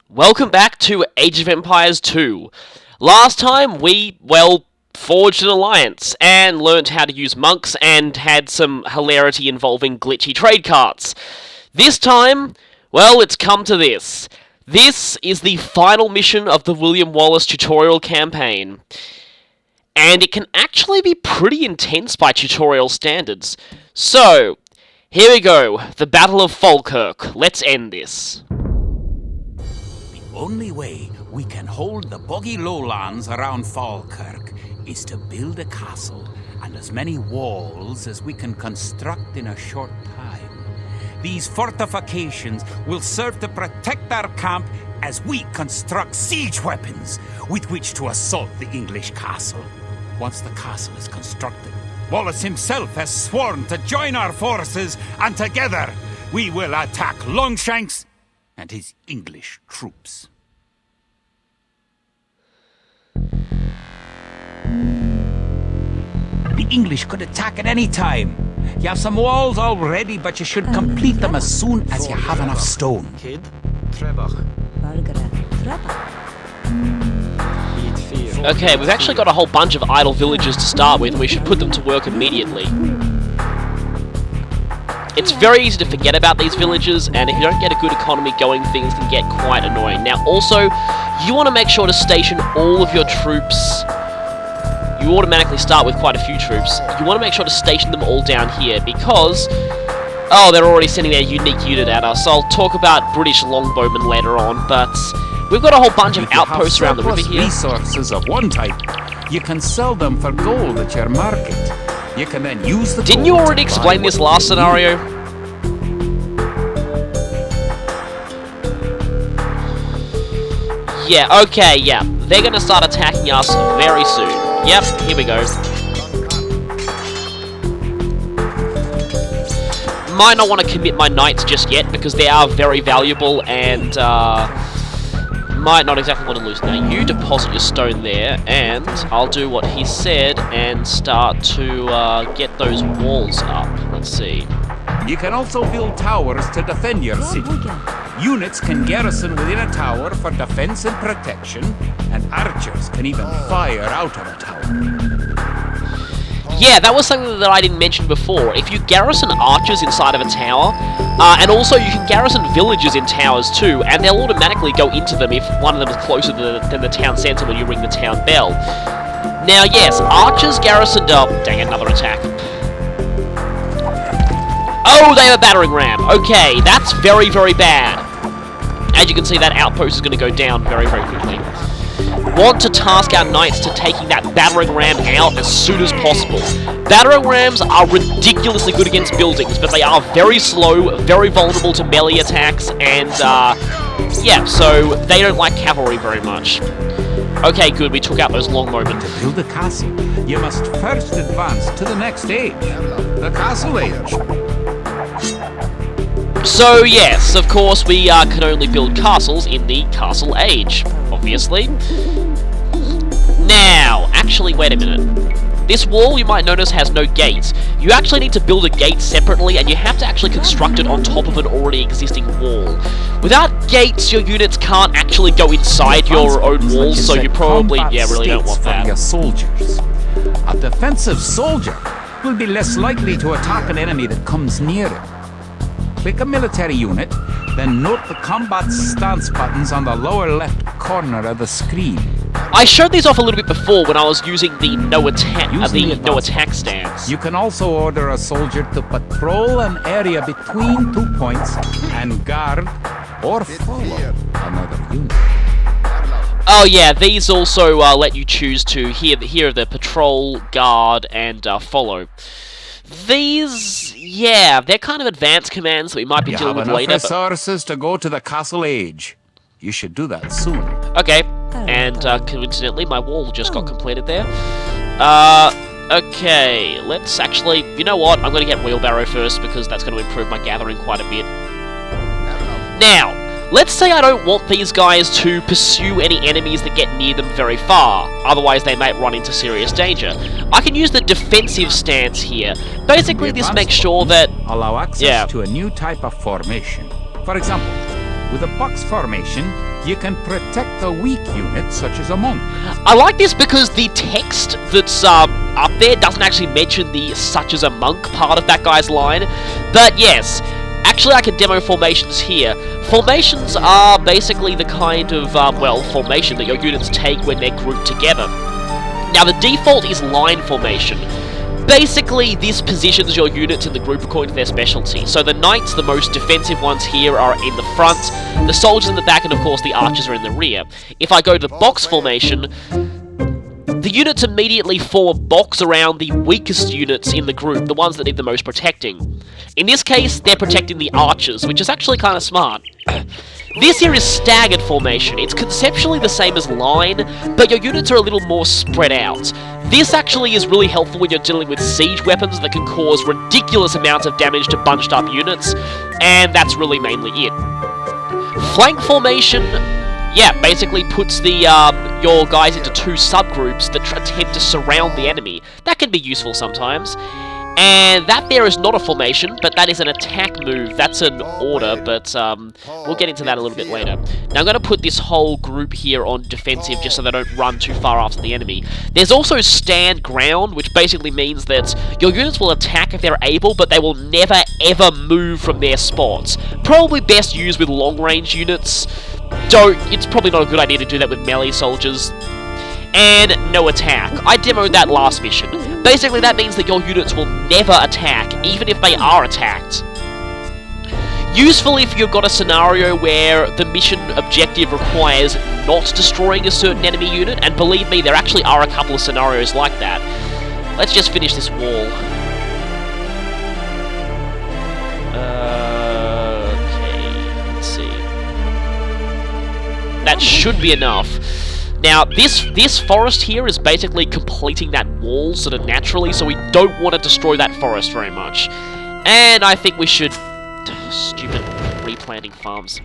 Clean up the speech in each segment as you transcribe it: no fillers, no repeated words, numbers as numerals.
Welcome back to Age of Empires 2. Last time we, forged an alliance and learnt how to use monks and had some hilarity involving glitchy trade carts. This time, it's come to this. This is the final mission of the William Wallace tutorial campaign. And it can actually be pretty intense by tutorial standards. So, here we go. The Battle of Falkirk. Let's end this. The only way we can hold the boggy lowlands around Falkirk is to build a castle and as many walls as we can construct in a short time. These fortifications will serve to protect our camp as we construct siege weapons with which to assault the English castle. Once the castle is constructed, Wallace himself has sworn to join our forces, and together we will attack Longshanks and his English troops. The English could attack at any time. You have some walls already, but you should complete them as soon as you have enough stone. Okay, we've actually got a whole bunch of idle villagers to start with, and we should put them to work immediately. It's very easy to forget about these villagers, and if you don't get a good economy going, things can get quite annoying. Now, also, you want to make sure to station all of your troops. You automatically start with quite a few troops. You want to make sure to station them all down here, because... oh, they're already sending their unique unit at us. I'll talk about British longbowmen later on, but... we've got a whole bunch of outposts around the river here. Resources of one type, you can sell them for gold at your market. You can then use the Didn't you already explain this last scenario? Yeah, okay, yeah. They're gonna start attacking us very soon. Yep, here we go. Might not want to commit my knights just yet, because they are very valuable, and, might not exactly want to lose. Now, you deposit your stone there, and I'll do what he said and start to get those walls up. Let's see. You can also build towers to defend your city. Units can garrison within a tower for defense and protection, and archers can even fire out of a tower. Yeah, that was something that I didn't mention before. If you garrison archers inside of a tower, and also you can garrison villagers in towers too, and they'll automatically go into them if one of them is closer than the town centre when you ring the town bell. Now, yes, archers garrisoned up... dang it, another attack. Oh, they have a battering ram. Okay, that's very, very bad. As you can see, that outpost is going to go down very, very quickly. Want to task our knights to taking that battering ram out as soon as possible. Battering rams are ridiculously good against buildings, but they are very slow, very vulnerable to melee attacks, and, yeah, so they don't like cavalry very much. Okay, good, we took out those longbowmen. To build a castle, you must first advance to the next stage, the castle age. So, yes, of course, we can only build castles in the castle age, obviously. Now, actually, wait a minute. This wall, you might notice, has no gates. You actually need to build a gate separately, and you have to actually construct it on top of an already existing wall. Without gates, your units can't actually go inside your own walls, so you probably, really don't want that. Your soldiers. A defensive soldier will be less likely to attack an enemy that comes near it. Click a military unit, then note the combat stance buttons on the lower left corner of the screen. I showed these off a little bit before when I was using the no attack stance. You can also order a soldier to patrol an area between 2 points and guard or follow another unit. Oh yeah, these also let you choose to hear the patrol, guard, and follow. These, yeah, they're kind of advanced commands that we might be dealing with later. You have enough resources to go to the castle age. You should do that soon. Okay, and coincidentally, my wall just got completed there. Okay, let's actually, you know what, I'm going to get wheelbarrow first because that's going to improve my gathering quite a bit. Now, let's say I don't want these guys to pursue any enemies that get near them very far, otherwise they might run into serious danger. I can use the defensive stance here. Basically, this makes sure that... allow access to a new type of formation. For example, With a box formation, you can protect a weak unit such as a monk. I like this because the text that's up there doesn't actually mention the such as a monk part of that guy's line. But yes, actually I can demo formations here. Formations are basically the kind of, formation that your units take when they're grouped together. Now the default is line formation. Basically, this positions your units in the group according to their specialty. So the knights, the most defensive ones here, are in the front, the soldiers in the back, and of course the archers are in the rear. If I go to box formation, the units immediately form a box around the weakest units in the group, the ones that need the most protecting. In this case, they're protecting the archers, which is actually kind of smart. This here is staggered formation. It's conceptually the same as line, but your units are a little more spread out. This actually is really helpful when you're dealing with siege weapons that can cause ridiculous amounts of damage to bunched up units, and that's really mainly it. Flank formation, yeah, basically puts the your guys into two subgroups that attempt to surround the enemy. That can be useful sometimes. And that there is not a formation, but that is an attack move. That's an order, but we'll get into that a little bit later. Now I'm going to put this whole group here on defensive just so they don't run too far after the enemy. There's also stand ground, which basically means that your units will attack if they're able, but they will never ever move from their spots. Probably best used with long range units. It's probably not a good idea to do that with melee soldiers. And no attack. I demoed that last mission. Basically, that means that your units will never attack, even if they are attacked. Useful if you've got a scenario where the mission objective requires not destroying a certain enemy unit, and believe me, there actually are a couple of scenarios like that. Let's just finish this wall. Okay, let's see. That should be enough. Now, this forest here is basically completing that wall sort of naturally, so we don't want to destroy that forest very much. And I think we should... Stupid replanting farms.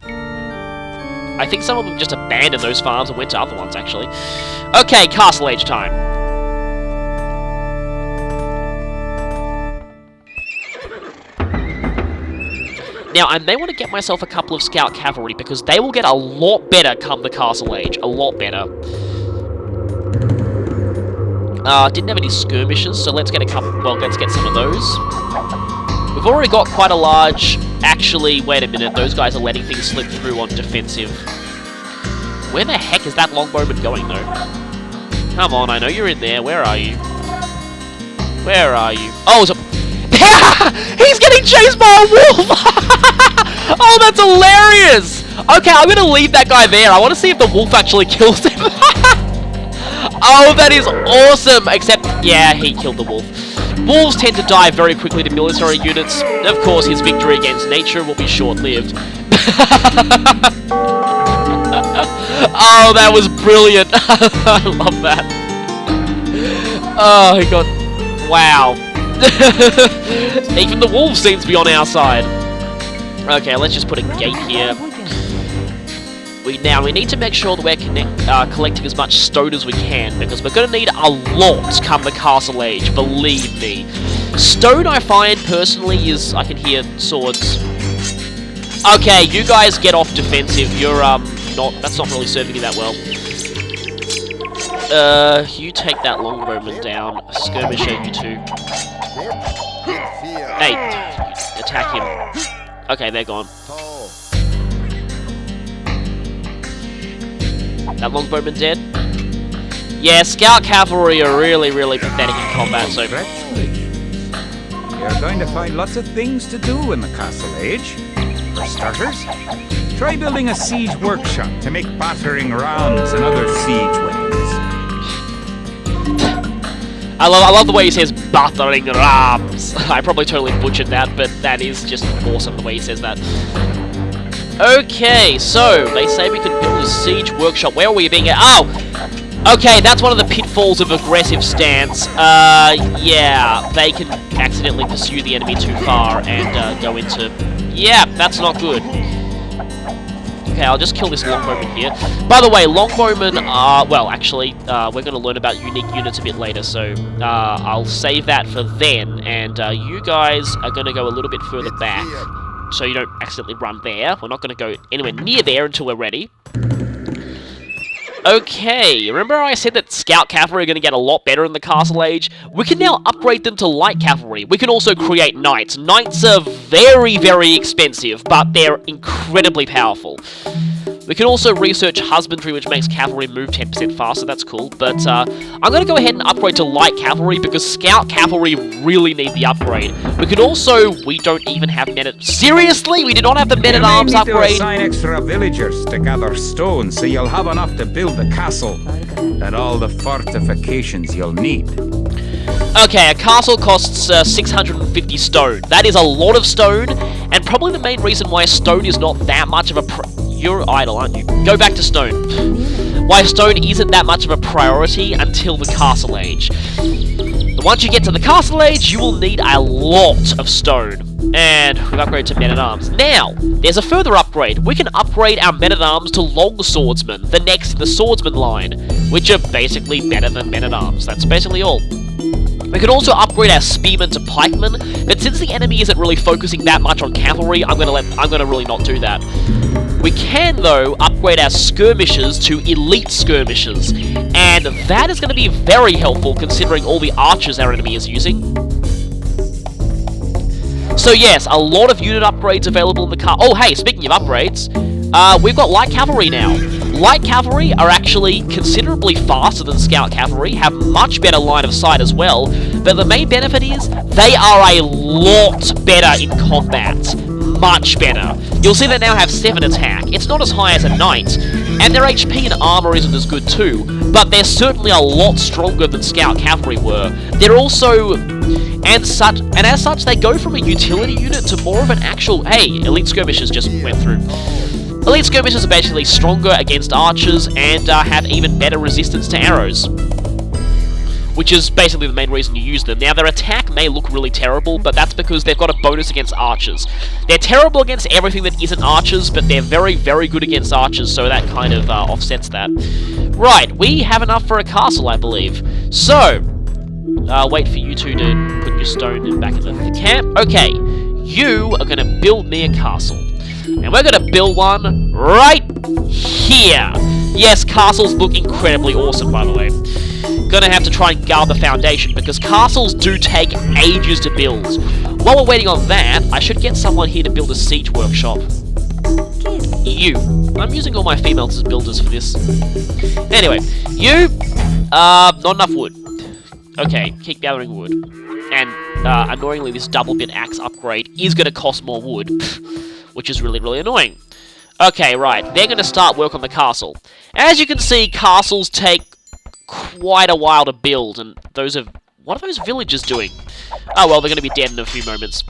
I think some of them just abandoned those farms and went to other ones, actually. Okay, Castle Age time. Now, I may want to get myself a couple of scout cavalry, because they will get a lot better come the Castle Age. A lot better. Didn't have any skirmishes, so let's get a couple... Well, let's get some of those. We've already got quite a large... Actually, wait a minute. Those guys are letting things slip through on defensive. Where the heck is that longbowman going, though? Come on, I know you're in there. Where are you? Where are you? Oh, it's a... He's getting chased by a wolf! Oh, that's hilarious! Okay, I'm gonna leave that guy there. I want to see if the wolf actually kills him. Oh, that is awesome! Except, yeah, he killed the wolf. Wolves tend to die very quickly to military units. Of course, his victory against nature will be short-lived. Oh, that was brilliant. I love that. Oh, he got... Wow. Even the wolves seem to be on our side. Okay, let's just put a gate here. We need to make sure that we're collecting as much stone as we can, because we're going to need a lot come the Castle Age, believe me. Stone, I find, personally, is... I can hear swords. Okay, you guys get off defensive. You're, that's not really serving you that well. You take that longbowman down. Skirmisher, you two. Hey, attack him. Okay, they're gone. That longbowman dead? Yeah, scout cavalry are really, really pathetic in combat, so... You're going to find lots of things to do in the Castle Age. For starters, try building a siege workshop to make battering rams and other siege weapons. I love the way he says battering rams. I probably totally butchered that, but that is just awesome the way he says that. Okay, so they say we can build a siege workshop. Where are we being at? Oh! Okay, that's one of the pitfalls of aggressive stance. Yeah, they can accidentally pursue the enemy too far and go into... Yeah, that's not good. Okay, I'll just kill this longbowman here. By the way, longbowmen are... Well, actually, we're going to learn about unique units a bit later, so I'll save that for then. And you guys are going to go a little bit further back. so you don't accidentally run there. We're not going to go anywhere near there until we're ready. Okay, remember I said that Scout Cavalry are going to get a lot better in the Castle Age? We can now upgrade them to Light Cavalry. We can also create Knights. Knights are very, very expensive, but they're incredibly powerful. We can also research Husbandry, which makes Cavalry move 10% faster. That's cool, but I'm going to go ahead and upgrade to Light Cavalry because Scout Cavalry really need the upgrade. We can also... We don't even have men at... Seriously? We do not have the men-at-arms upgrade? You assign extra villagers to gather stones so you'll have enough to build the castle and all the fortifications you'll need. Okay, a castle costs 650 stone. That is a lot of stone, and probably the main reason why stone is not that much of a... You're idle, aren't you? Go back to stone. Why stone isn't that much of a priority until the Castle Age. Once you get to the Castle Age, you will need a lot of stone. And we've upgraded to Men-at-Arms. Now, there's a further upgrade. We can upgrade our Men-at-Arms to Long Swordsmen, the next in the Swordsman line, which are basically better than Men-at-Arms. That's basically all. We can also upgrade our Spearmen to Pikemen, but since the enemy isn't really focusing that much on cavalry, I'm gonna really not do that. We can, though, upgrade our skirmishers to elite skirmishers, and that is going to be very helpful considering all the archers our enemy is using. So yes, a lot of unit upgrades available in the car. Oh hey, speaking of upgrades, we've got light cavalry now. Light cavalry are actually considerably faster than scout cavalry, have much better line of sight as well, but the main benefit is they are a lot better in combat. Much better. You'll see they now have 7 attack. It's not as high as a knight, and their HP and armor isn't as good too, but they're certainly a lot stronger than scout cavalry were. They're also, and as such, they go from a utility unit to more of an actual, hey, elite skirmishers just went through. Elite skirmishers are basically stronger against archers and have even better resistance to arrows, which is basically the main reason you use them. Now, their attack may look really terrible, but that's because they've got a bonus against archers. They're terrible against everything that isn't archers, but they're very, very good against archers, so that kind of offsets that. Right, we have enough for a castle, I believe. So, wait for you two to put your stone back in the camp. Okay, you are going to build me a castle. And we're going to build one right here. Yes, castles look incredibly awesome, by the way. Gonna have to try and guard the foundation because castles do take ages to build. While we're waiting on that, I should get someone here to build a siege workshop. You. I'm using all my females as builders for this. Anyway, you, not enough wood. Okay, keep gathering wood. And, annoyingly, this double bit axe upgrade is gonna cost more wood, which is really, really annoying. Okay, right, they're gonna start work on the castle. As you can see, castles take quite a while to build, and those are... What are those villagers doing? Oh well, they're going to be dead in a few moments.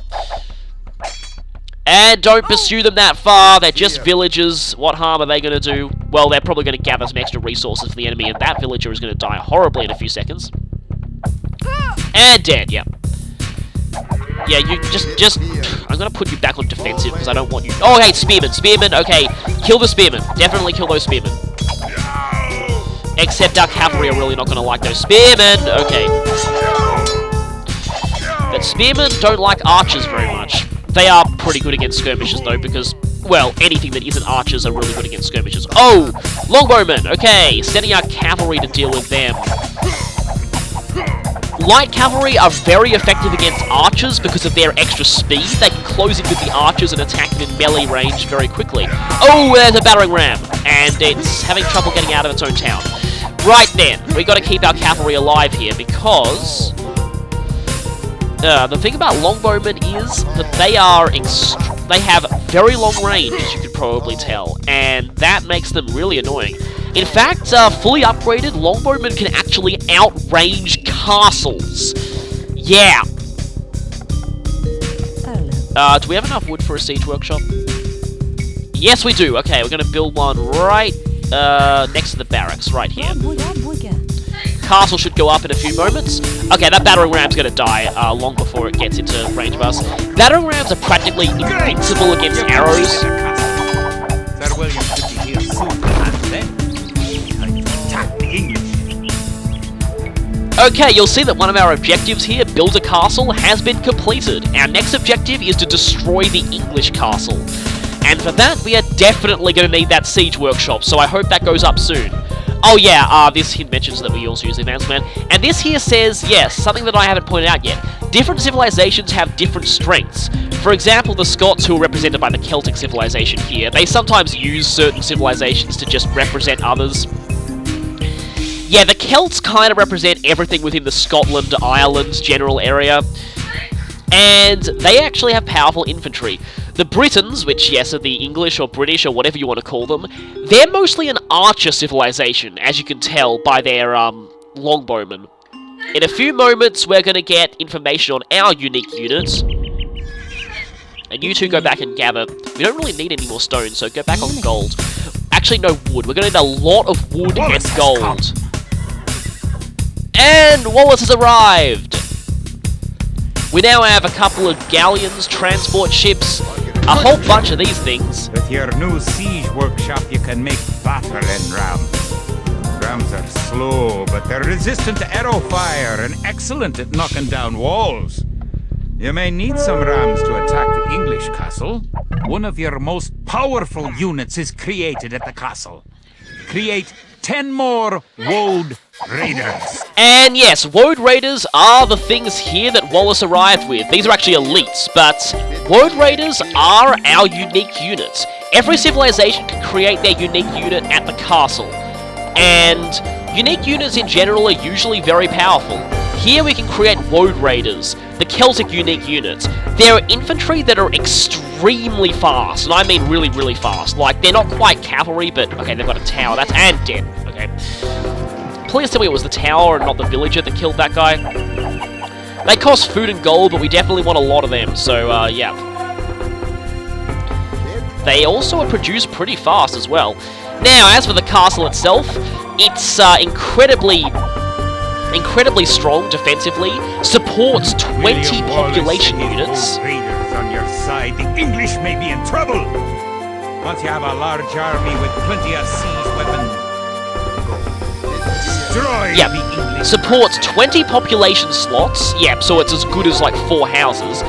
And don't pursue them that far, they're just villagers. What harm are they going to do? Well, they're probably going to gather some extra resources for the enemy, and that villager is going to die horribly in a few seconds. And dead, yeah. Yeah, you just... I'm going to put you back on defensive, because I don't want you... Oh, hey, spearmen, okay. Kill the spearmen. Definitely kill those spearmen. Except our cavalry are really not going to like those spearmen. Okay. But spearmen don't like archers very much. They are pretty good against skirmishers, though, because, well, anything that isn't archers are really good against skirmishers. Oh! Longbowmen! Okay, sending our cavalry to deal with them. Light cavalry are very effective against archers because of their extra speed. They can close in with the archers and attack them in melee range very quickly. Oh, there's a battering ram, and it's having trouble getting out of its own town. Right then, we got to keep our cavalry alive here because the thing about longbowmen is that they have very long range, as you can probably tell, and that makes them really annoying. In fact, fully upgraded, longbowmen can actually outrange castles. Yeah. Do we have enough wood for a siege workshop? Yes, we do. Okay, we're going to build one right next to the barracks, right here. Castle should go up in a few moments. Okay, that battering ram's going to die long before it gets into range of us. Battering rams are practically invincible against arrows. Sir William should be here soon, and then attack the English. Okay, you'll see that one of our objectives here, build a castle, has been completed. Our next objective is to destroy the English castle. And for that, we are definitely going to need that siege workshop, so I hope that goes up soon. Oh yeah, this here mentions that we also use the advanced command. And this here says, yes, something that I haven't pointed out yet. Different civilizations have different strengths. For example, the Scots, who are represented by the Celtic civilization here, they sometimes use certain civilizations to just represent others. Yeah, the Celts kind of represent everything within the Scotland, Ireland general area. And they actually have powerful infantry. The Britons, which, yes, are the English or British or whatever you want to call them, they're mostly an archer civilization, as you can tell by their, longbowmen. In a few moments, we're going to get information on our unique units. And you two go back and gather. We don't really need any more stones, so go back on gold. Actually, no wood. We're going to need a lot of wood and gold. And Wallace has arrived! We now have a couple of galleons, transport ships, a whole bunch of these things. With your new siege workshop, you can make battering rams. Rams are slow, but they're resistant to arrow fire and excellent at knocking down walls. You may need some rams to attack the English castle. One of your most powerful units is created at the castle. Create 10 more Woad Raiders. And yes, Woad Raiders are the things here that Wallace arrived with. These are actually elites, but Woad Raiders are our unique units. Every civilization can create their unique unit at the castle. And unique units in general are usually very powerful. Here we can create Woad Raiders, the Celtic unique units. They're infantry that are extremely fast, and I mean really, really fast. Like, they're not quite cavalry, but okay, they've got a tower, that's and dead. Okay. Please tell me it was the tower and not the villager that killed that guy. They cost food and gold, but we definitely want a lot of them, so, yeah. They also are produced pretty fast as well. Now, as for the castle itself, it's incredibly strong defensively, supports 20 population units. Raiders on your side, the English may be in trouble. Once you have a large army with plenty of siege weapons, destroy the English. Supports 20 population slots. Yep, so it's as good as like 4 houses.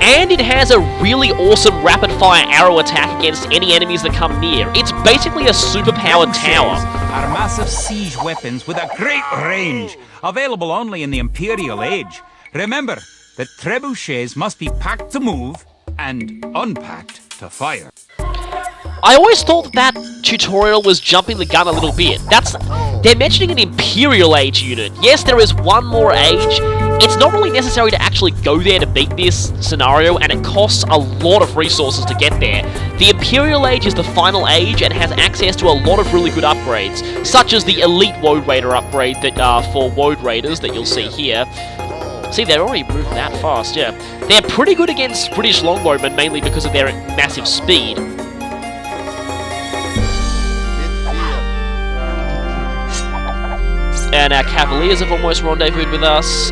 And it has a really awesome rapid-fire arrow attack against any enemies that come near. It's basically a superpowered tower. Are massive siege weapons with a great range, available only in the Imperial Age. Remember that trebuchets must be packed to move and unpacked to fire. I always thought that tutorial was jumping the gun a little bit. They're mentioning an Imperial Age unit. Yes, there is one more age. It's not really necessary to actually go there to beat this scenario, and it costs a lot of resources to get there. The Imperial Age is the final age and has access to a lot of really good upgrades, such as the Elite Woad Raider upgrade that for Woad Raiders that you'll see here. See, they're already moving that fast, yeah. They're pretty good against British longbowmen, mainly because of their massive speed. And our Cavaliers have almost rendezvoused with us.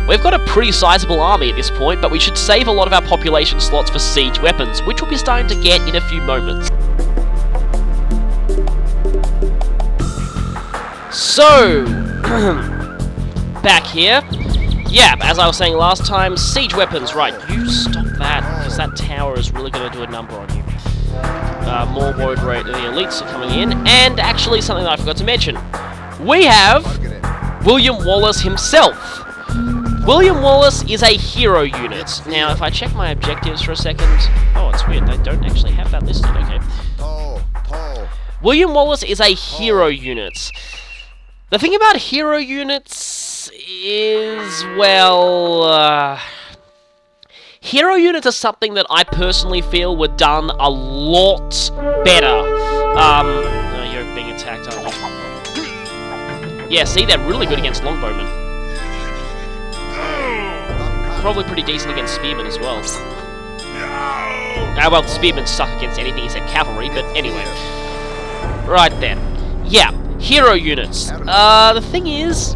We've got a pretty sizable army at this point, but we should save a lot of our population slots for siege weapons, which we'll be starting to get in a few moments. So, back here. Yeah, as I was saying last time, siege weapons. Right, you stop that, because that tower is really going to do a number on you. More Woad Raider, the elites are coming in, and actually something that I forgot to mention. We have William Wallace himself. William Wallace is a hero unit. Now, if I check my objectives for a second... Oh, it's weird. They don't actually have that listed. Okay. William Wallace is a hero unit. The thing about hero units is, well... hero units are something that I personally feel were done a lot better. Oh, you're being attacked, aren't you? Yeah, see, they're really good against longbowmen. Probably pretty decent against spearmen as well. Well, spearmen suck against anything except cavalry, but anyway. Right then. Yeah, hero units. The thing is,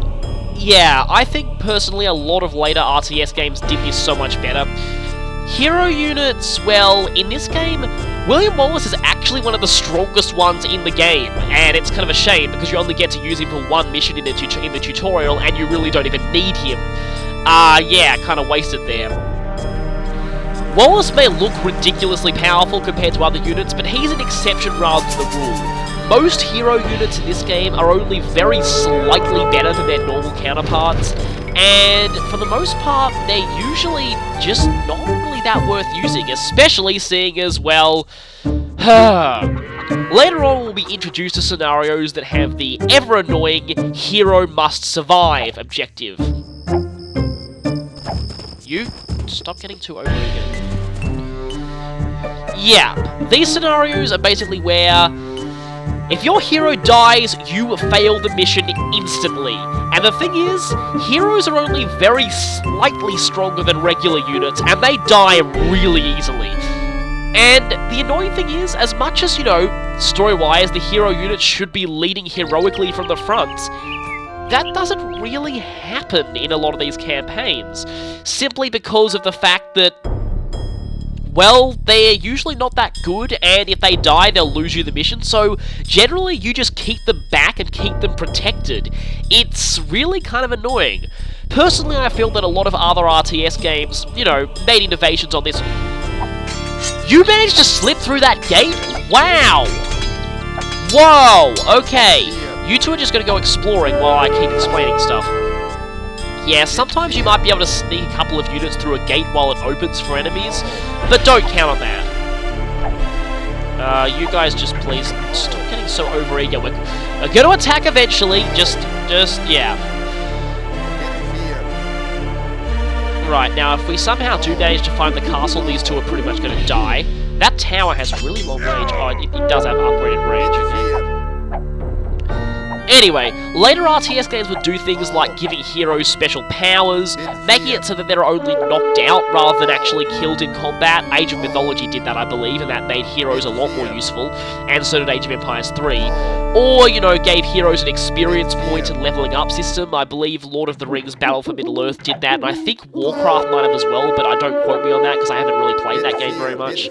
yeah, I think personally a lot of later RTS games did this so much better. Hero units, well, in this game, William Wallace is actually one of the strongest ones in the game, and it's kind of a shame because you only get to use him for one mission in the tutorial, and you really don't even need him. Yeah, kind of wasted there. Wallace may look ridiculously powerful compared to other units, but he's an exception rather than the rule. Most hero units in this game are only very slightly better than their normal counterparts, and for the most part, they're usually just not really that worth using, especially seeing as, well, later on we'll be introduced to scenarios that have the ever-annoying hero must survive objective. You stop getting too overeager. Yeah, these scenarios are basically where if your hero dies, you fail the mission instantly. And the thing is, heroes are only very slightly stronger than regular units, and they die really easily. And the annoying thing is, as much as, you know, story-wise, the hero unit should be leading heroically from the front, that doesn't really happen in a lot of these campaigns, simply because of the fact that, well, they're usually not that good, and if they die, they'll lose you the mission, so generally you just keep them back and keep them protected. It's really kind of annoying. Personally, I feel that a lot of other RTS games, you know, made innovations on this. You managed to slip through that gate? Wow! Whoa! Okay. You two are just gonna go exploring while I keep explaining stuff. Yeah, sometimes you might be able to sneak a couple of units through a gate while it opens for enemies, but don't count on that. You guys just please stop getting so overeager. We're gonna attack eventually, just, yeah. Right, now if we somehow do manage to find the castle, these two are pretty much gonna die. That tower has really long range. Oh, it does have upgraded range, okay. Anyway, later RTS games would do things like giving heroes special powers, making it so that they're only knocked out rather than actually killed in combat. Age of Mythology did that, I believe, and that made heroes a lot more useful, and so did Age of Empires 3. Or, you know, gave heroes an experience point and leveling up system. I believe Lord of the Rings Battle for Middle-earth did that, and I think Warcraft might have as well, but I don't quote me on that because I haven't really played that game very much.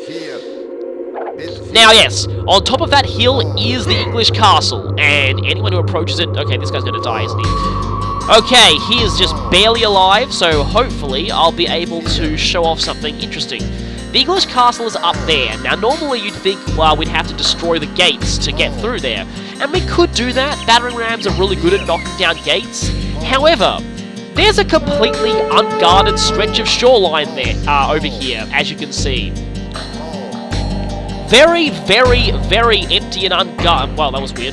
Now, yes, on top of that hill is the English castle, and anyone who approaches it... Okay, this guy's gonna die, isn't he? Okay, he is just barely alive, so hopefully I'll be able to show off something interesting. The English castle is up there. Now, normally you'd think, well, we'd have to destroy the gates to get through there, and we could do that. Battering rams are really good at knocking down gates. However, there's a completely unguarded stretch of shoreline there, over here, as you can see. Very, very, very empty and unguarded. Wow, that was weird.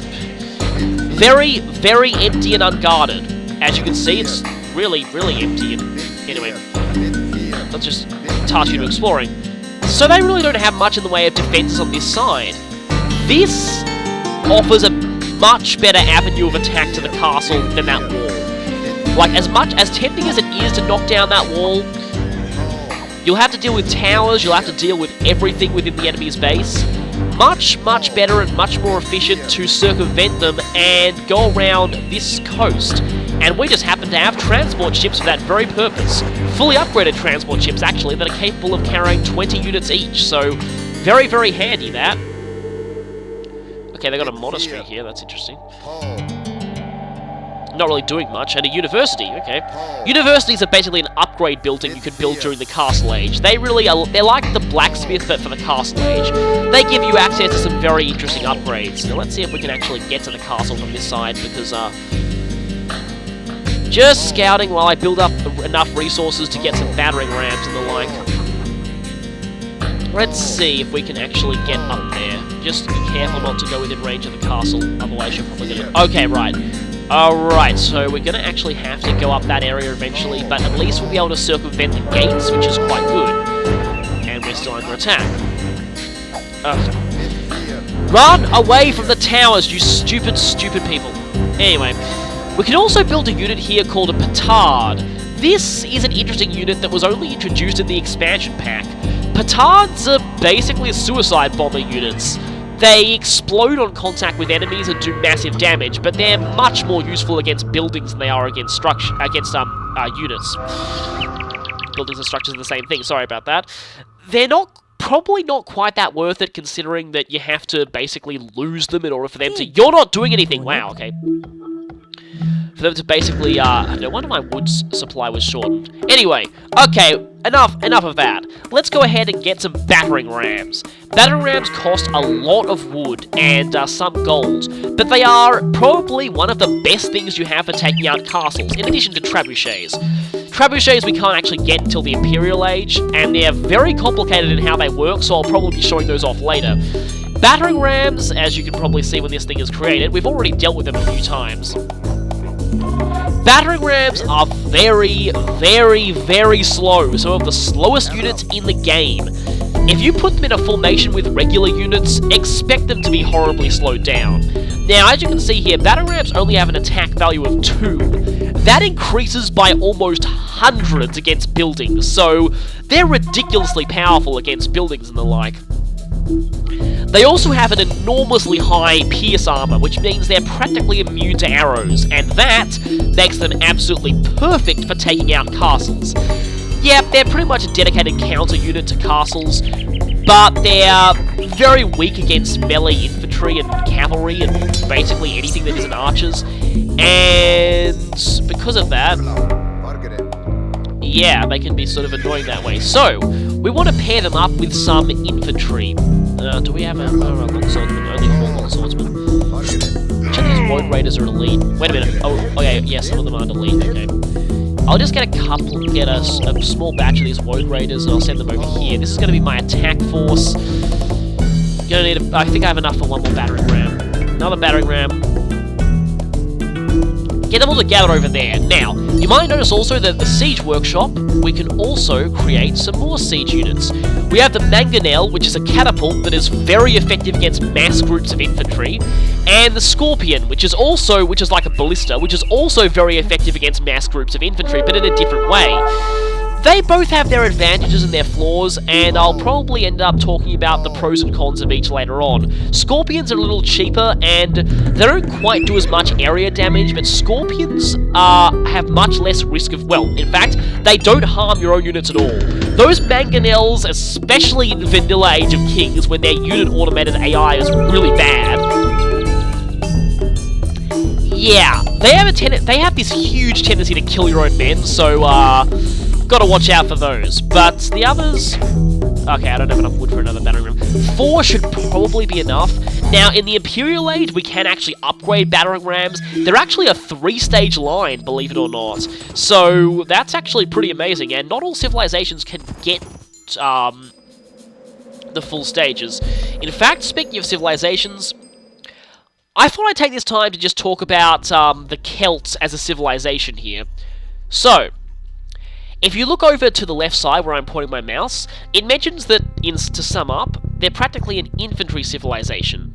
Very, very empty and unguarded. As you can see, it's really, really empty. Anyway, let's just task you to exploring. So they really don't have much in the way of defenses on this side. This offers a much better avenue of attack to the castle than that wall. Like, as tempting as it is to knock down that wall, you'll have to deal with towers, you'll have to deal with everything within the enemy's base. Much, much better and much more efficient to circumvent them and go around this coast. And we just happen to have transport ships for that very purpose. Fully upgraded transport ships, actually, that are capable of carrying 20 units each, so very, very handy, that. Okay, they got a monastery here, that's interesting. Not really doing much, and a university, okay. Universities are basically an upgrade building you can build during the Castle Age. They really are, they're like the blacksmith, but for the Castle Age. They give you access to some very interesting upgrades. Now let's see if we can actually get to the castle from this side, because, just scouting while I build up enough resources to get some battering rams and the like. Let's see if we can actually get up there. Just be careful not to go within range of the castle, otherwise you're probably gonna... Okay, right. Alright, so we're gonna actually have to go up that area eventually, but at least we'll be able to circumvent the gates, which is quite good. And we're still under attack. Run away from the towers, you stupid, stupid people. Anyway, we can also build a unit here called a petard. This is an interesting unit that was only introduced in the expansion pack. Petards are basically suicide bomber units. They explode on contact with enemies and do massive damage, but they're much more useful against buildings than they are against units. Buildings and structures are the same thing, sorry about that. They're not probably not quite that worth it, considering that you have to basically lose them in order for them to... You're not doing anything! Wow, okay. For them to basically, no wonder my wood supply was shortened. Anyway, okay, enough of that. Let's go ahead and get some battering rams. Battering rams cost a lot of wood and some gold, but they are probably one of the best things you have for taking out castles, in addition to trebuchets. Trebuchets we can't actually get until the Imperial Age, and they're very complicated in how they work, so I'll probably be showing those off later. Battering rams, as you can probably see when this thing is created, we've already dealt with them a few times. Battering rams are very, very, very slow, some of the slowest units in the game. If you put them in a formation with regular units, expect them to be horribly slowed down. Now, as you can see here, battering rams only have an attack value of 2. That increases by almost hundreds against buildings, so they're ridiculously powerful against buildings and the like. They also have an enormously high pierce armor, which means they're practically immune to arrows, and that makes them absolutely perfect for taking out castles. Yep, they're pretty much a dedicated counter unit to castles, but they're very weak against melee infantry and cavalry and basically anything that isn't archers, and because of that, yeah, they can be sort of annoying that way. So, we want to pair them up with some infantry. Do we have a longswordman? Only 4 longswordsmen. Check these road raiders are elite. Wait a minute. Oh, okay, yeah, some of them aren't elite. Okay. I'll just get a small batch of these road raiders, and I'll send them over here. This is going to be my attack force. Gonna need I think I have enough for one more battering ram. Another battering ram. Get them all together over there. Now, you might notice also that the Siege Workshop, we can also create some more siege units. We have the Mangonel, which is a catapult that is very effective against mass groups of infantry, and the Scorpion, which is like a ballista, which is also very effective against mass groups of infantry, but in a different way. They both have their advantages and their flaws, and I'll probably end up talking about the pros and cons of each later on. Scorpions are a little cheaper, and they don't quite do as much area damage, but Scorpions have much less risk of, well, in fact, they don't harm your own units at all. Those Mangonels, especially in Vanilla Age of Kings, when their unit automated AI is really bad, yeah, they have this huge tendency to kill your own men, so, gotta watch out for those. But the others... Okay, I don't have enough wood for another battering ram. 4 should probably be enough. Now, in the Imperial Age, we can actually upgrade battering rams. They're actually a 3-stage line, believe it or not. So, that's actually pretty amazing, and not all civilizations can get the full stages. In fact, speaking of civilizations, I thought I'd take this time to just talk about the Celts as a civilization here. So, if you look over to the left side where I'm pointing my mouse, it mentions that, to sum up, they're practically an infantry civilization.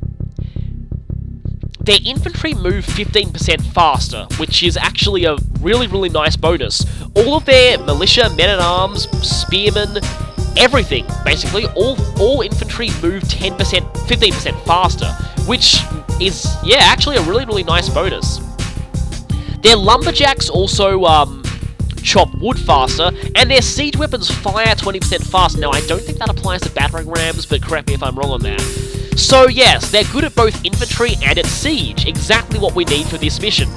Their infantry move 15% faster, which is actually a really, really nice bonus. All of their militia, men-at-arms, spearmen, everything, basically, all infantry move 15% faster, which is, yeah, actually a really, really nice bonus. Their lumberjacks also, chop wood faster, and their siege weapons fire 20% faster. Now, I don't think that applies to battering rams, but correct me if I'm wrong on that. So yes, they're good at both infantry and at siege, exactly what we need for this mission.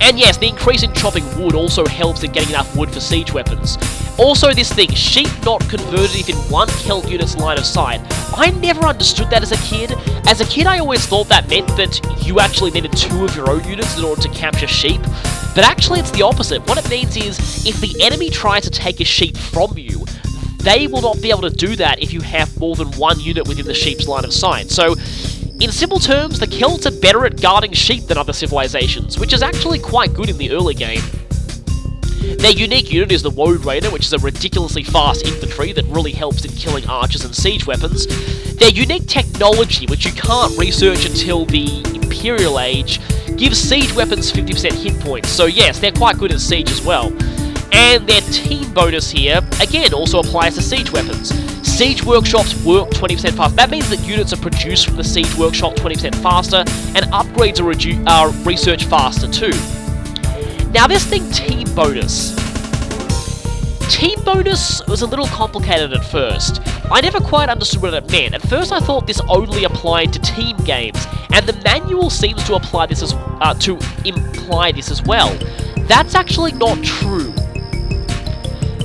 And yes, the increase in chopping wood also helps in getting enough wood for siege weapons. Also this thing, sheep not converted if in one Celt unit's line of sight. I never understood that as a kid. As a kid I always thought that meant that you actually needed 2 of your own units in order to capture sheep. But actually it's the opposite. What it means is, if the enemy tries to take a sheep from you, they will not be able to do that if you have more than 1 unit within the sheep's line of sight. So, in simple terms, the Celts are better at guarding sheep than other civilizations, which is actually quite good in the early game. Their unique unit is the Road Raider, which is a ridiculously fast infantry that really helps in killing archers and siege weapons. Their unique technology, which you can't research until the Imperial Age, gives siege weapons 50% hit points, so yes, they're quite good at siege as well. And their team bonus here, again, also applies to siege weapons. Siege workshops work 20% faster. That means that units are produced from the siege workshop 20% faster, and upgrades are researched faster too. Now this thing, team bonus, Team bonus was a little complicated at first. I never quite understood what it meant. At first I thought this only applied to team games, and the manual seems to imply this as well. That's actually not true.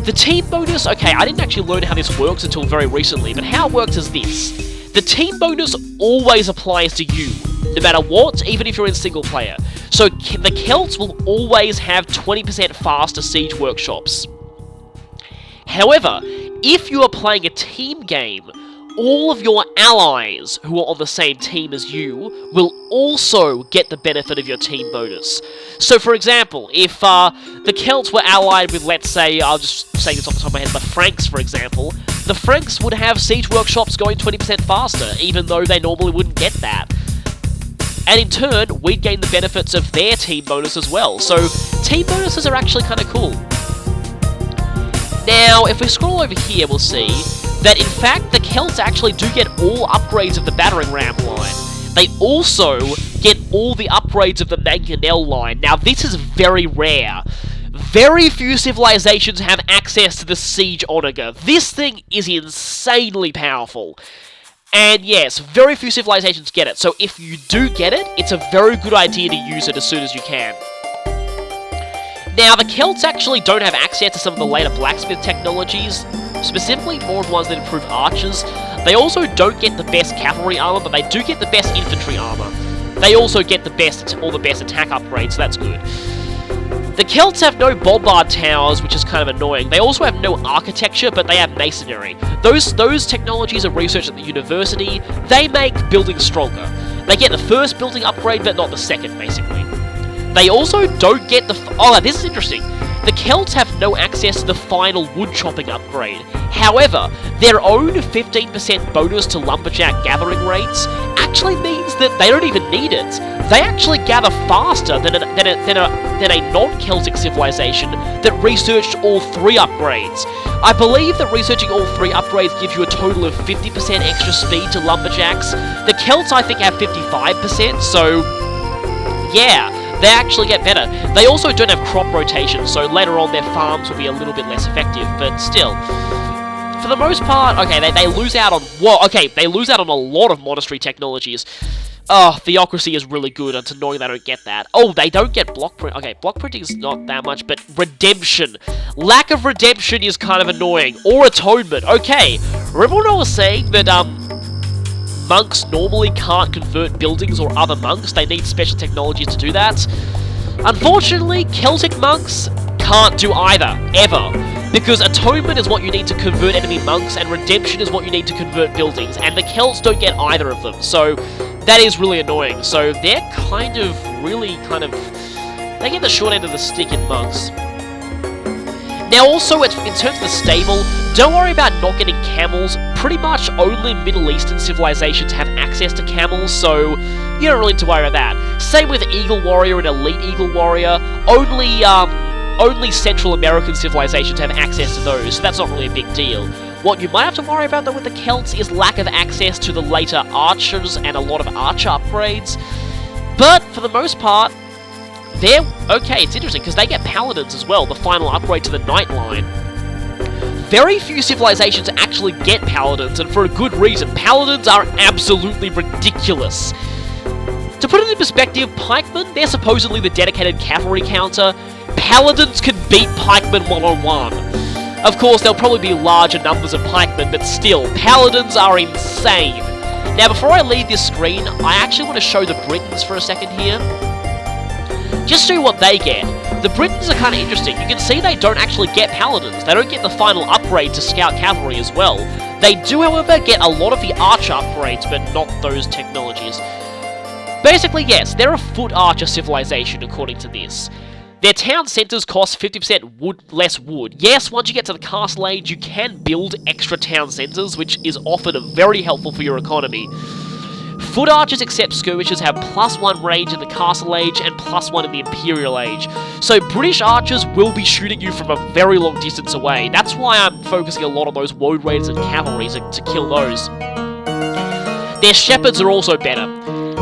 The team bonus, okay, I didn't actually learn how this works until very recently, but how it works is this. The team bonus always applies to you, no matter what, even if you're in single player. So the Celts will always have 20% faster siege workshops. However, if you are playing a team game, all of your allies who are on the same team as you will also get the benefit of your team bonus. So for example, if the Celts were allied with, let's say, I'll just say this off the top of my head, the Franks for example, the Franks would have siege workshops going 20% faster, even though they normally wouldn't get that. And in turn, we'd gain the benefits of their team bonus as well. So team bonuses are actually kind of cool. Now, if we scroll over here, we'll see that, in fact, the Celts actually do get all upgrades of the battering ram line. They also get all the upgrades of the mangonel line. Now, this is very rare. Very few civilizations have access to the siege onager. This thing is insanely powerful. And yes, very few civilizations get it. So if you do get it, it's a very good idea to use it as soon as you can. Now, the Celts actually don't have access to some of the later blacksmith technologies, specifically more of the ones that improve archers. They also don't get the best cavalry armor, but they do get the best infantry armor. They also get all the best attack upgrades, so that's good. The Celts have no bombard towers, which is kind of annoying. They also have no architecture, but they have masonry. Those technologies are researched at the university. They make buildings stronger. They get the first building upgrade, but not the second, basically. They also don't get the... Oh, this is interesting. The Celts have no access to the final wood chopping upgrade. However, their own 15% bonus to lumberjack gathering rates actually means that they don't even need it. They actually gather faster than a non-Celtic civilization that researched all 3 upgrades. I believe that researching all 3 upgrades gives you a total of 50% extra speed to lumberjacks. The Celts, I think, have 55%, so... yeah. They actually get better. They also don't have crop rotation, so later on their farms will be a little bit less effective, but still. For the most part, okay, they lose out on... Whoa, okay, they lose out on a lot of monastery technologies. Oh, theocracy is really good, and it's annoying they don't get that. Oh, they don't get block print. Okay, block printing is not that much, but redemption. Lack of redemption is kind of annoying. Or atonement. Okay, remember when I was saying that, monks normally can't convert buildings or other monks? They need special technologies to do that. Unfortunately, Celtic monks can't do either, ever. Because atonement is what you need to convert enemy monks, and redemption is what you need to convert buildings, and the Celts don't get either of them, so that is really annoying. So they're they get the short end of the stick in monks. Now also, in terms of the stable, don't worry about not getting camels. Pretty much only Middle Eastern civilizations have access to camels, so you don't really need to worry about that. Same with Eagle Warrior and Elite Eagle Warrior. Only Central American civilizations have access to those, so that's not really a big deal. What you might have to worry about though with the Celts is lack of access to the later archers and a lot of archer upgrades. But for the most part, they're okay. It's interesting because they get paladins as well, the final upgrade to the knight line. Very few civilizations actually get paladins, and for a good reason. Paladins are absolutely ridiculous. To put it in perspective, pikemen, they're supposedly the dedicated cavalry counter. Paladins can beat pikemen one-on-one. Of course, there'll probably be larger numbers of pikemen, but still, paladins are insane. Now, before I leave this screen, I actually want to show the Britons for a second here. Just show you what they get. The Britons are kind of interesting. You can see they don't actually get paladins. They don't get the final upgrade to scout cavalry as well. They do, however, get a lot of the archer upgrades, but not those technologies. Basically, yes, they're a foot archer civilization, according to this. Their town centres cost 50% less wood. Yes, once you get to the castle age, you can build extra town centres, which is often very helpful for your economy. Foot archers except skirmishers have +1 range in the castle age and +1 in the imperial age. So British archers will be shooting you from a very long distance away. That's why I'm focusing a lot on those woad raiders and cavalry to kill those. Their shepherds are also better.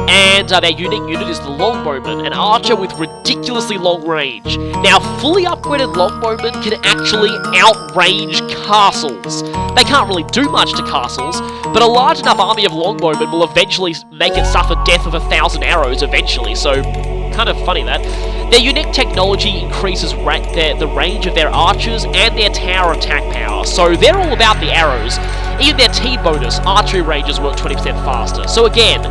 And their unique unit is the Longbowman, an archer with ridiculously long range. Now, fully upgraded Longbowmen can actually outrange castles. They can't really do much to castles, but a large enough army of Longbowmen will eventually make it suffer death of 1,000 arrows eventually, so kind of funny that. Their unique technology increases the range of their archers and their tower attack power, so they're all about the arrows. Even their T bonus, archery ranges work 20% faster. So again,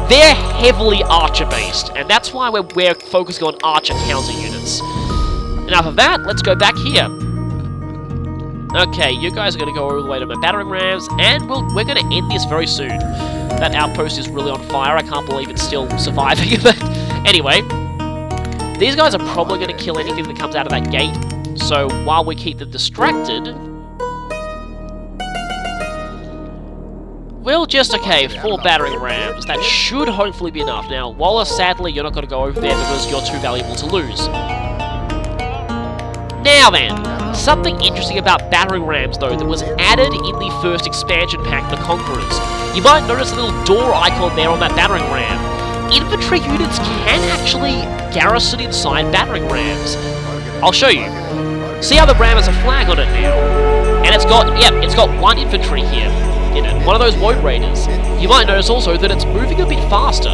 they're heavily archer-based, and that's why we're focusing on archer counter units. Enough of that, let's go back here. Okay, you guys are going to go all the way to my battering rams, and we're going to end this very soon. That outpost is really on fire, I can't believe it's still surviving, but anyway. These guys are probably going to kill anything that comes out of that gate, so while we keep them distracted, we'll just, okay, 4 battering rams. That should hopefully be enough. Now, Wallace, sadly, you're not going to go over there because you're too valuable to lose. Now then, something interesting about battering rams, though, that was added in the first expansion pack, the Conquerors. You might notice a little door icon there on that battering ram. Infantry units can actually garrison inside battering rams. I'll show you. See how the ram has a flag on it now? And it's got 1 infantry here in it, one of those Woad Raiders. You might notice also that it's moving a bit faster.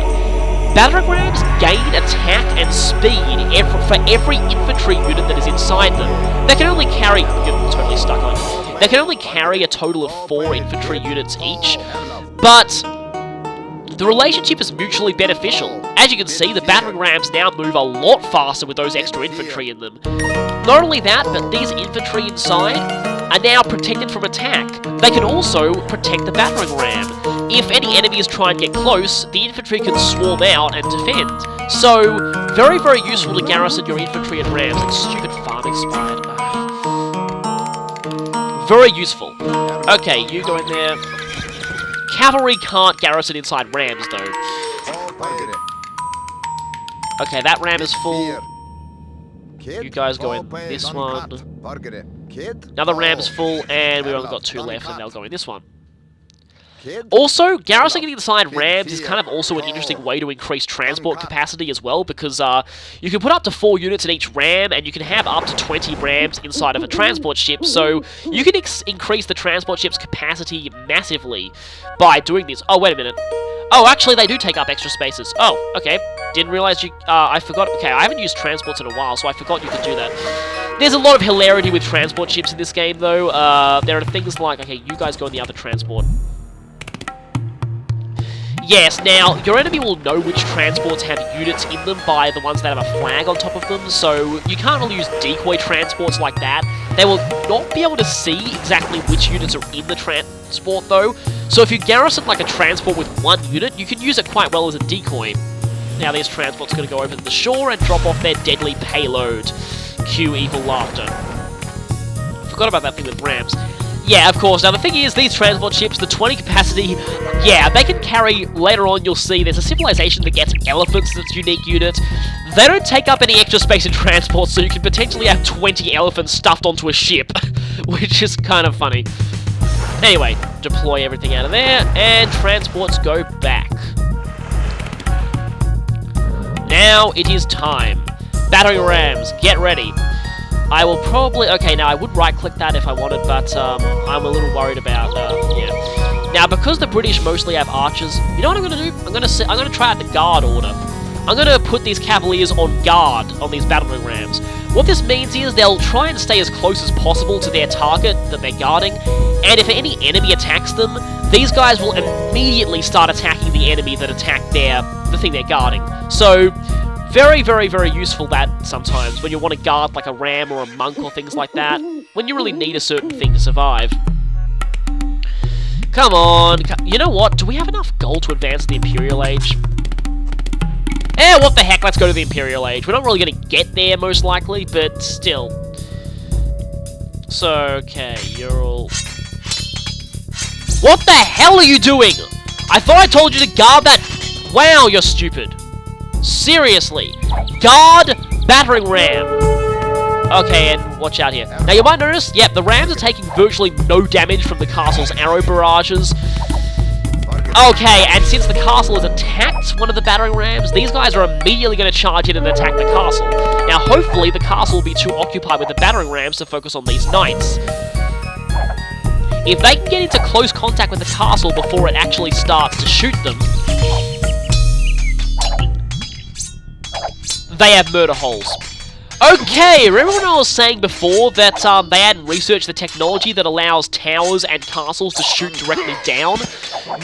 Battering rams gain attack and speed for every infantry unit that is inside them. They can only carry... You're totally stuck on. They can only carry a total of 4 infantry units each, but the relationship is mutually beneficial. As you can see, the battering rams now move a lot faster with those extra infantry in them. Not only that, but these infantry inside are now protected from attack. They can also protect the battering ram. If any enemies try and get close, the infantry can swarm out and defend. So, very, very useful to garrison your infantry and rams. Like stupid farm expired. Very useful. Okay, you go in there. Cavalry can't garrison inside rams, though. Okay, that ram is full. You guys go in this one. Another ram's full, and we've only got 2 left, and they'll go in this one. Also, garrisoning inside rams is kind of also an interesting way to increase transport capacity as well, because you can put up to 4 units in each ram, and you can have up to 20 rams inside of a transport ship, so you can increase the transport ship's capacity massively by doing this. Oh, wait a minute. Oh, actually, they do take up extra spaces. Oh, okay. Didn't realize you... I forgot... Okay, I haven't used transports in a while, so I forgot you could do that. There's a lot of hilarity with transport ships in this game, though. There are things like... Okay, you guys go in the other transport. Yes, now, your enemy will know which transports have units in them by the ones that have a flag on top of them, so you can't really use decoy transports like that. They will not be able to see exactly which units are in the transport, though. So if you garrison like a transport with 1 unit, you can use it quite well as a decoy. Now these transports are going to go over to the shore and drop off their deadly payload. Cue evil laughter. Forgot about that thing with rams. Yeah, of course. Now, the thing is, these transport ships, the 20 capacity, yeah, they can carry, later on you'll see, there's a civilization that gets elephants that's unique unit. They don't take up any extra space in transport, so you can potentially have 20 elephants stuffed onto a ship, which is kind of funny. Anyway, deploy everything out of there, and transports go back. Now it is time. Battering rams, get ready. I will probably... Okay, now I would right-click that if I wanted, but I'm a little worried about... yeah. Now, because the British mostly have archers, you know what I'm going to do? I'm going to try out the guard order. I'm going to put these cavaliers on guard on these battering rams. What this means is they'll try and stay as close as possible to their target that they're guarding, and if any enemy attacks them, these guys will immediately start attacking the enemy that attacked the thing they're guarding. So... very, very, very useful that sometimes when you want to guard like a ram or a monk or things like that, when you really need a certain thing to survive. Come on. You know what? Do we have enough gold to advance the Imperial Age? Eh, what the heck? Let's go to the Imperial Age. We're not really going to get there most likely, but still. So, okay, you're all... What the hell are you doing? I thought I told you to guard that... Wow, you're stupid. Seriously. Guard battering ram. Okay, and watch out here. Now, you might notice, yep, the rams are taking virtually no damage from the castle's arrow barrages. Okay, and since the castle has attacked one of the battering rams, these guys are immediately going to charge in and attack the castle. Now, hopefully, the castle will be too occupied with the battering rams to focus on these knights. If they can get into close contact with the castle before it actually starts to shoot them, they have murder holes. Okay, remember when I was saying before that they hadn't researched the technology that allows towers and castles to shoot directly down?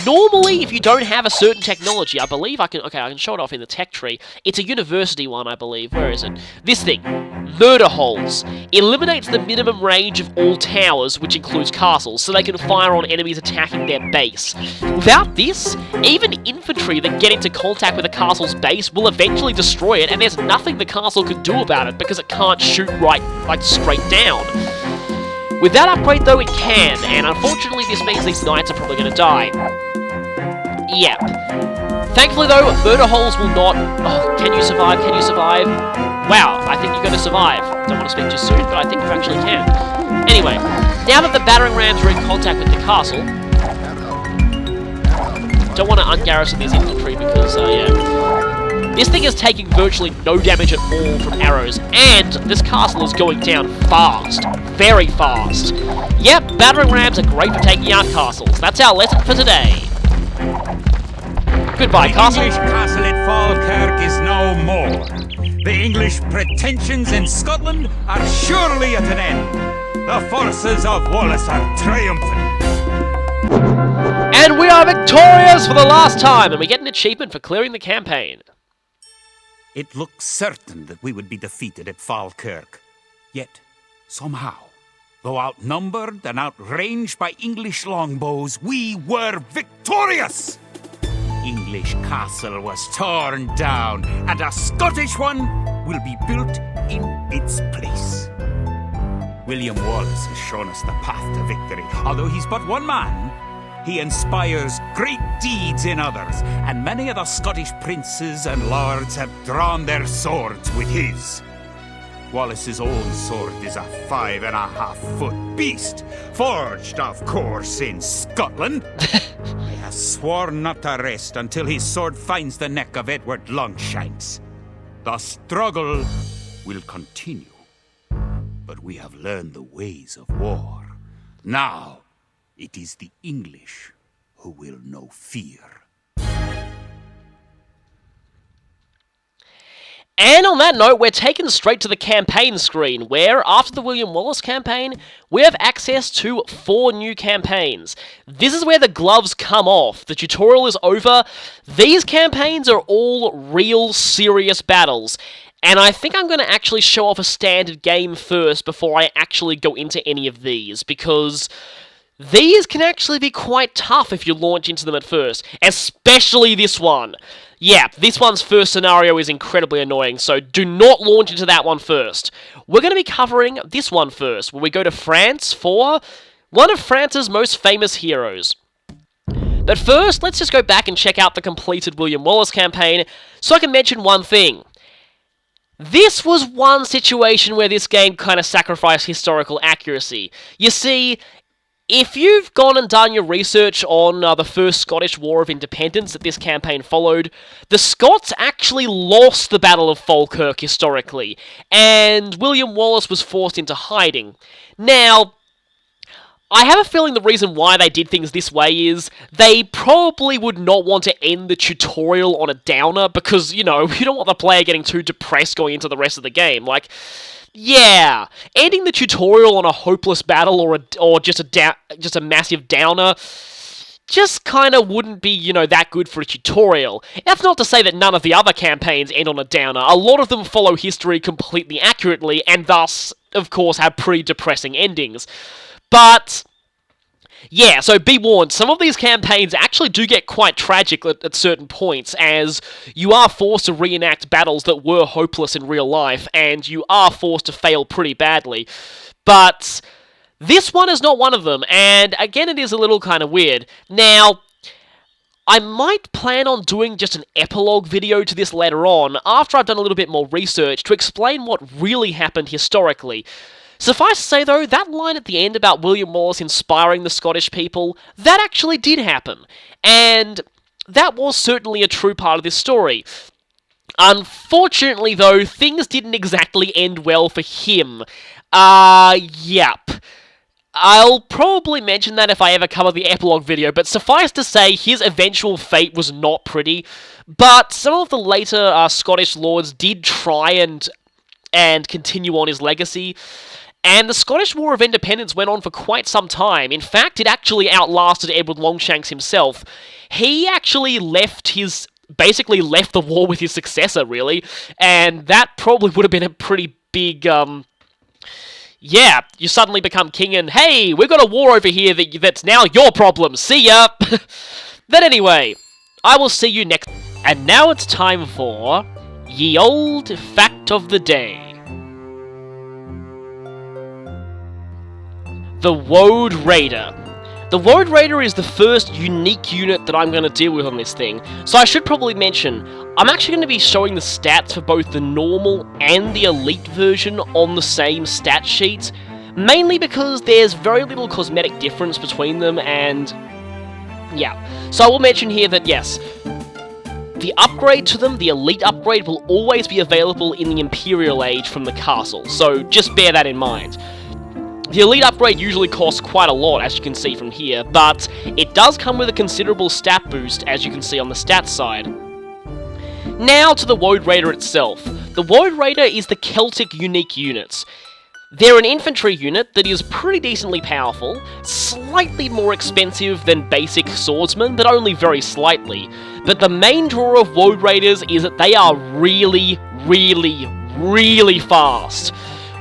Normally, if you don't have a certain technology, I believe I can show it off in the tech tree. It's a university one, I believe. Where is it? This thing. Murder holes. Eliminates the minimum range of all towers, which includes castles, so they can fire on enemies attacking their base. Without this, even infantry that get into contact with a castle's base will eventually destroy it, and there's nothing the castle can do about it, because it can't shoot right, like, straight down. With that upgrade, though, it can, and unfortunately this means these knights are probably going to die. Yep. Thankfully, though, murder holes will not... Oh, can you survive? Can you survive? Wow, I think you're going to survive. Don't want to speak too soon, but I think you actually can. Anyway, now that the battering rams are in contact with the castle... Don't want to ungarrison these infantry because, yeah... This thing is taking virtually no damage at all from arrows, and this castle is going down fast. Very fast. Yep, battering rams are great for taking out castles. That's our lesson for today. Goodbye, castle. The English castle at Falkirk is no more. The English pretensions in Scotland are surely at an end. The forces of Wallace are triumphant. And we are victorious for the last time, and we get an achievement for clearing the campaign. It looked certain that we would be defeated at Falkirk. Yet, somehow, though outnumbered and outranged by English longbows, we were victorious! English castle was torn down, and a Scottish one will be built in its place. William Wallace has shown us the path to victory. Although he's but one man, he inspires great deeds in others, and many of the Scottish princes and lords have drawn their swords with his. Wallace's own sword is a 5.5-foot beast, forged, of course, in Scotland. He has sworn not to rest until his sword finds the neck of Edward Longshanks. The struggle will continue, but we have learned the ways of war. Now, it is the English who will know fear. And on that note, we're taken straight to the campaign screen, where, after the William Wallace campaign, we have access to 4 new campaigns. This is where the gloves come off. The tutorial is over. These campaigns are all real, serious battles. And I think I'm going to actually show off a standard game first before I actually go into any of these, because these can actually be quite tough if you launch into them at first, especially this one. Yeah, this one's first scenario is incredibly annoying, so do not launch into that one first. We're going to be covering this one first, where we go to France for one of France's most famous heroes. But first, let's just go back and check out the completed William Wallace campaign, so I can mention one thing. This was one situation where this game kind of sacrificed historical accuracy. You see, if you've gone and done your research on the First Scottish War of Independence that this campaign followed, the Scots actually lost the Battle of Falkirk historically, and William Wallace was forced into hiding. Now, I have a feeling the reason why they did things this way is they probably would not want to end the tutorial on a downer because, you know, you don't want the player getting too depressed going into the rest of the game. Like, yeah, ending the tutorial on a hopeless battle or just a massive downer just kind of wouldn't be, you know, that good for a tutorial. That's not to say that none of the other campaigns end on a downer. A lot of them follow history completely accurately and thus, of course, have pretty depressing endings. But yeah, so be warned, some of these campaigns actually do get quite tragic at certain points, as you are forced to reenact battles that were hopeless in real life, and you are forced to fail pretty badly. But this one is not one of them, and again it is a little kind of weird. Now, I might plan on doing just an epilogue video to this later on, after I've done a little bit more research, to explain what really happened historically. Suffice to say, though, that line at the end about William Wallace inspiring the Scottish people, that actually did happen. And that was certainly a true part of this story. Unfortunately, though, things didn't exactly end well for him. Yep. I'll probably mention that if I ever cover the epilogue video, but suffice to say, his eventual fate was not pretty. But some of the later Scottish lords did try and continue on his legacy. And the Scottish War of Independence went on for quite some time. In fact, it actually outlasted Edward Longshanks himself. He actually basically left the war with his successor, really. And that probably would have been a pretty big, yeah, you suddenly become king and, hey, we've got a war over here that's now your problem, see ya! But anyway, I will see you next. And now it's time for Ye Olde Fact of the Day. The Woad Raider. The Woad Raider is the first unique unit that I'm going to deal with on this thing, so I should probably mention, I'm actually going to be showing the stats for both the normal and the elite version on the same stat sheet, mainly because there's very little cosmetic difference between them, and yeah. So I will mention here that yes, the upgrade to them, the elite upgrade, will always be available in the Imperial Age from the castle, so just bear that in mind. The elite upgrade usually costs quite a lot, as you can see from here, but it does come with a considerable stat boost, as you can see on the stats side. Now to the Woad Raider itself. The Woad Raider is the Celtic unique units. They're an infantry unit that is pretty decently powerful, slightly more expensive than basic swordsmen, but only very slightly. But the main draw of Woad Raiders is that they are really, really, really fast.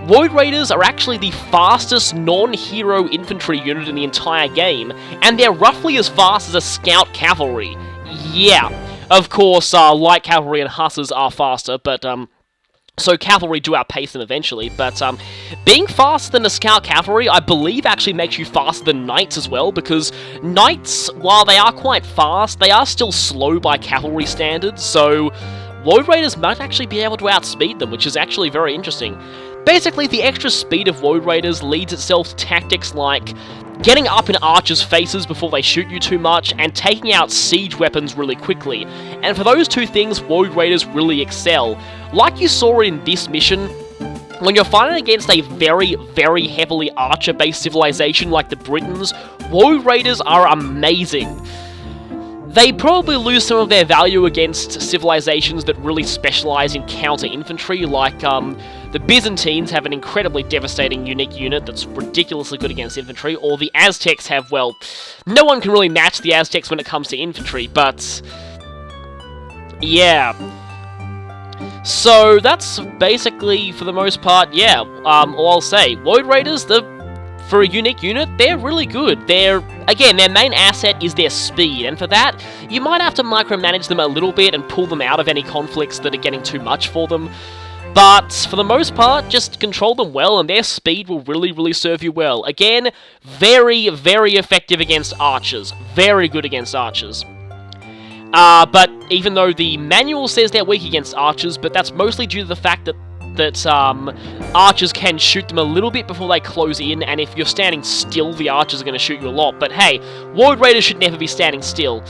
Woad Raiders are actually the fastest non-hero infantry unit in the entire game, and they're roughly as fast as a scout cavalry. Yeah, of course, light cavalry and hussars are faster, but, so cavalry do outpace them eventually, but, being faster than a scout cavalry, I believe actually makes you faster than knights as well, because knights, while they are quite fast, they are still slow by cavalry standards, so Woad Raiders might actually be able to outspeed them, which is actually very interesting. Basically, the extra speed of Woad Raiders leads itself to tactics like getting up in archers' faces before they shoot you too much, and taking out siege weapons really quickly. And for those two things, Woad Raiders really excel. Like you saw in this mission, when you're fighting against a very, very heavily archer-based civilization like the Britons, Woad Raiders are amazing. They probably lose some of their value against civilizations that really specialize in counter-infantry, like, the Byzantines have an incredibly devastating unique unit that's ridiculously good against infantry, or the Aztecs have, well, no one can really match the Aztecs when it comes to infantry, but yeah. So that's basically, for the most part, yeah, all I'll say. Woad Raiders, for a unique unit, they're really good. Again, their main asset is their speed, and for that, you might have to micromanage them a little bit and pull them out of any conflicts that are getting too much for them. But, for the most part, just control them well, and their speed will really, really serve you well. Again, very, very effective against archers. Very good against archers. But even though the manual says they're weak against archers, but that's mostly due to the fact that archers can shoot them a little bit before they close in, and if you're standing still, the archers are going to shoot you a lot. But hey, Woad Raiders should never be standing still.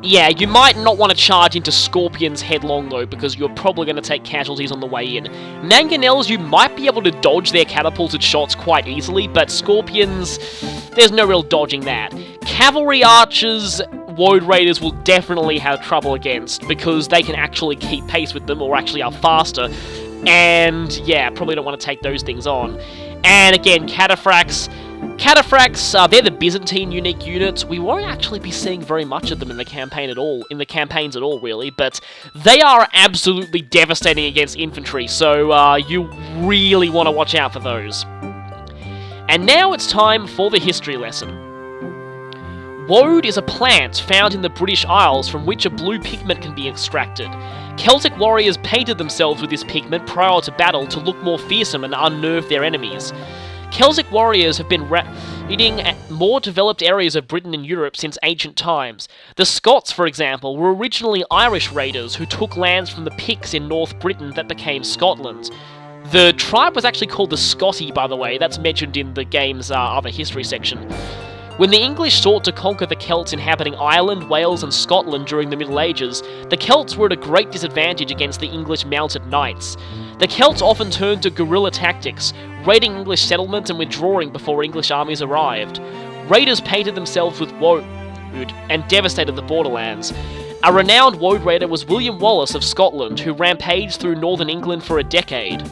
Yeah, you might not want to charge into Scorpions headlong, though, because you're probably going to take casualties on the way in. Mangonels, you might be able to dodge their catapulted shots quite easily, but Scorpions, there's no real dodging that. Cavalry archers, Woad Raiders will definitely have trouble against, because they can actually keep pace with them, or actually are faster, and yeah, probably don't want to take those things on. And again, Cataphracts, they're the Byzantine unique units. We won't actually be seeing very much of them in the campaigns at all, really, but they are absolutely devastating against infantry, so you really want to watch out for those. And now it's time for the history lesson. Woad is a plant found in the British Isles from which a blue pigment can be extracted. Celtic warriors painted themselves with this pigment prior to battle to look more fearsome and unnerve their enemies. Celtic warriors have been raiding more developed areas of Britain and Europe since ancient times. The Scots, for example, were originally Irish raiders who took lands from the Picts in North Britain that became Scotland. The tribe was actually called the Scotti, by the way. That's mentioned in the game's other history section. When the English sought to conquer the Celts inhabiting Ireland, Wales, and Scotland during the Middle Ages, the Celts were at a great disadvantage against the English mounted knights. The Celts often turned to guerrilla tactics, raiding English settlements and withdrawing before English armies arrived. Raiders painted themselves with woad and devastated the borderlands. A renowned woad raider was William Wallace of Scotland, who rampaged through northern England for a decade.